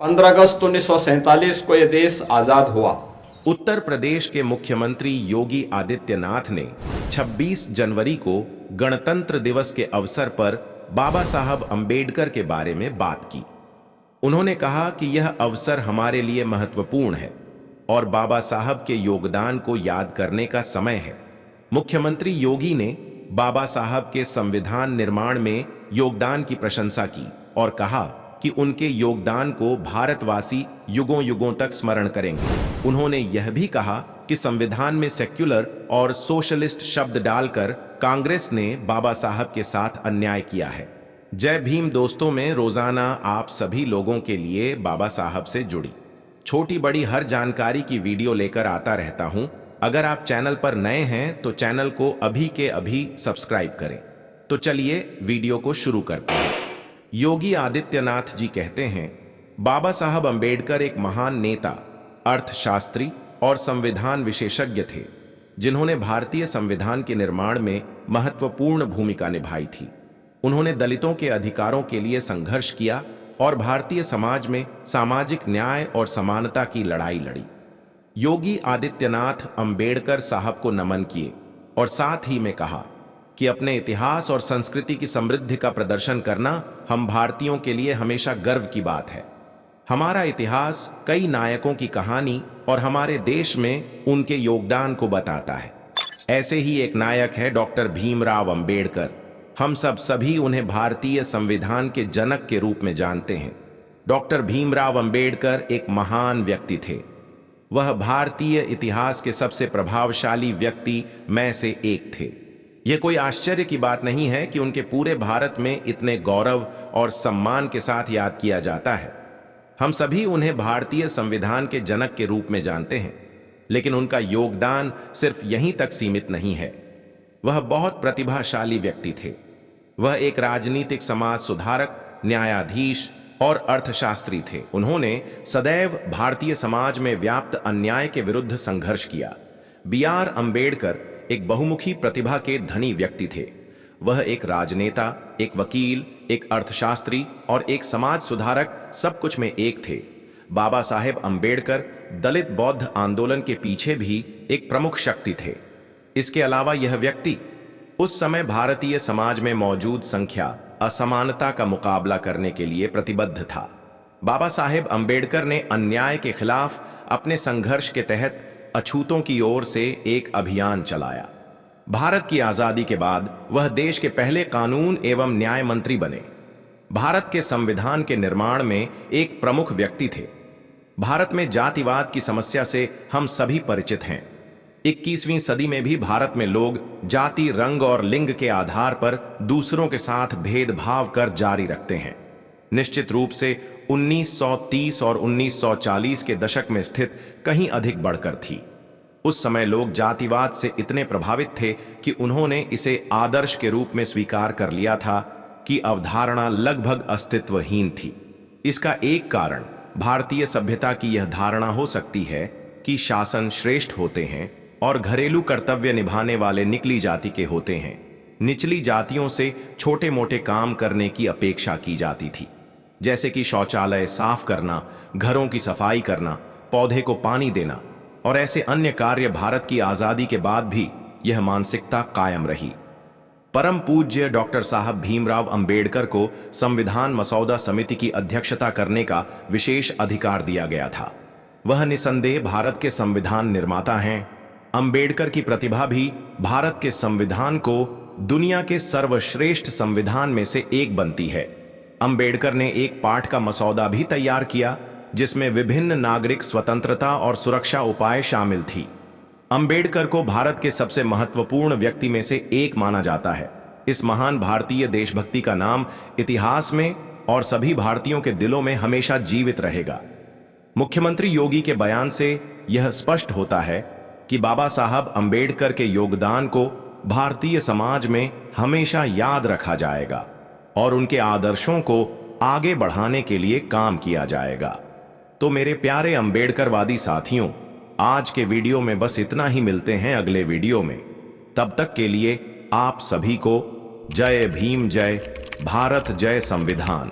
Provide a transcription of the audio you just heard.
15 अगस्त 1947 को यह देश आजाद हुआ। उत्तर प्रदेश के मुख्यमंत्री योगी आदित्यनाथ ने 26 जनवरी को गणतंत्र दिवस के अवसर पर बाबा साहब अंबेडकर के बारे में बात की। उन्होंने कहा कि यह अवसर हमारे लिए महत्वपूर्ण है और बाबा साहब के योगदान को याद करने का समय है। मुख्यमंत्री योगी ने बाबा साहब के संविधान निर्माण में योगदान की प्रशंसा की और कहा कि उनके योगदान को भारतवासी युगों युगों तक स्मरण करेंगे। उन्होंने यह भी कहा कि संविधान में सेक्युलर और सोशलिस्ट शब्द डालकर कांग्रेस ने बाबा साहब के साथ अन्याय किया है। जय भीम दोस्तों, में रोजाना आप सभी लोगों के लिए बाबा साहब से जुड़ी छोटी बड़ी हर जानकारी की वीडियो लेकर आता रहता हूं। अगर आप चैनल पर नए हैं तो चैनल को अभी के अभी सब्सक्राइब करें। तो चलिए वीडियो को शुरू करते हैं। योगी आदित्यनाथ जी कहते हैं, बाबा साहब अंबेडकर एक महान नेता, अर्थशास्त्री और संविधान विशेषज्ञ थे, जिन्होंने भारतीय संविधान के निर्माण में महत्वपूर्ण भूमिका निभाई थी। उन्होंने दलितों के अधिकारों के लिए संघर्ष किया और भारतीय समाज में सामाजिक न्याय और समानता की लड़ाई लड़ी। योगी आदित्यनाथ अंबेडकर साहब को नमन किए और साथ ही में कहा कि अपने इतिहास और संस्कृति की समृद्धि का प्रदर्शन करना हम भारतीयों के लिए हमेशा गर्व की बात है। हमारा इतिहास कई नायकों की कहानी और हमारे देश में उनके योगदान को बताता है। ऐसे ही एक नायक है डॉक्टर भीमराव अंबेडकर। हम सभी उन्हें भारतीय संविधान के जनक के रूप में जानते हैं। डॉक्टर भीमराव अंबेडकर एक महान व्यक्ति थे। वह भारतीय इतिहास के सबसे प्रभावशाली व्यक्ति में से एक थे। यह कोई आश्चर्य की बात नहीं है कि उनके पूरे भारत में इतने गौरव और सम्मान के साथ याद किया जाता है। हम सभी उन्हें भारतीय संविधान के जनक के रूप में जानते हैं, लेकिन उनका योगदान सिर्फ यहीं तक सीमित नहीं है। वह बहुत प्रतिभाशाली व्यक्ति थे। वह एक राजनीतिक समाज सुधारक, न्यायाधीश और अर्थशास्त्री थे। उन्होंने सदैव भारतीय समाज में व्याप्त अन्याय के विरुद्ध संघर्ष किया। B.R. अंबेडकर एक बहुमुखी प्रतिभा के धनी व्यक्ति थे। वह एक राजनेता, एक वकील, एक अर्थशास्त्री और एक समाज सुधारक सब कुछ में एक थे। बाबा साहेब अंबेडकर दलित बौद्ध आंदोलन के पीछे भी एक प्रमुख शक्ति थे। इसके अलावा यह व्यक्ति उस समय भारतीय समाज में मौजूद संख्या असमानता का मुकाबला करने के लिए प्रतिबद्ध था। बाबा साहेब अंबेडकर ने अन्याय के खिलाफ अपने संघर्ष के तहत अछूतों की ओर से एक अभियान चलाया। भारत की आजादी के बाद वह देश के पहले कानून एवं न्याय मंत्री बने। भारत के संविधान के निर्माण में एक प्रमुख व्यक्ति थे। भारत में जातिवाद की समस्या से हम सभी परिचित हैं। 21वीं सदी में भी भारत में लोग जाति, रंग और लिंग के आधार पर दूसरों के साथ भेदभाव कर जारी रखते हैं। निश्चित रूप से 1930 और 1940 के दशक में स्थित कहीं अधिक बढ़कर थी। उस समय लोग जातिवाद से इतने प्रभावित थे कि उन्होंने इसे आदर्श के रूप में स्वीकार कर लिया था कि अवधारणा लगभग अस्तित्वहीन थी। इसका एक कारण भारतीय सभ्यता की यह धारणा हो सकती है कि शासन श्रेष्ठ होते हैं और घरेलू कर्तव्य निभाने वाले निचली जाति के होते हैं। निचली जातियों से छोटे मोटे काम करने की अपेक्षा की जाती थी, जैसे कि शौचालय साफ करना, घरों की सफाई करना, पौधे को पानी देना और ऐसे अन्य कार्य। भारत की आजादी के बाद भी यह मानसिकता कायम रही। परम पूज्य डॉक्टर साहब भीमराव अंबेडकर को संविधान मसौदा समिति की अध्यक्षता करने का विशेष अधिकार दिया गया था। वह निसंदेह भारत के संविधान निर्माता हैं। अंबेडकर की प्रतिभा भी भारत के संविधान को दुनिया के सर्वश्रेष्ठ संविधान में से एक बनती है। अंबेडकर ने एक पाठ का मसौदा भी तैयार किया जिसमें विभिन्न नागरिक स्वतंत्रता और सुरक्षा उपाय शामिल थी। अंबेडकर को भारत के सबसे महत्वपूर्ण व्यक्ति में से एक माना जाता है। इस महान भारतीय देशभक्ति का नाम इतिहास में और सभी भारतीयों के दिलों में हमेशा जीवित रहेगा। मुख्यमंत्री योगी के बयान से यह स्पष्ट होता है कि बाबा साहब अंबेडकर के योगदान को भारतीय समाज में हमेशा याद रखा जाएगा और उनके आदर्शों को आगे बढ़ाने के लिए काम किया जाएगा। तो मेरे प्यारे अंबेडकरवादी साथियों, आज के वीडियो में बस इतना ही। मिलते हैं अगले वीडियो में। तब तक के लिए आप सभी को जय भीम, जय भारत, जय संविधान।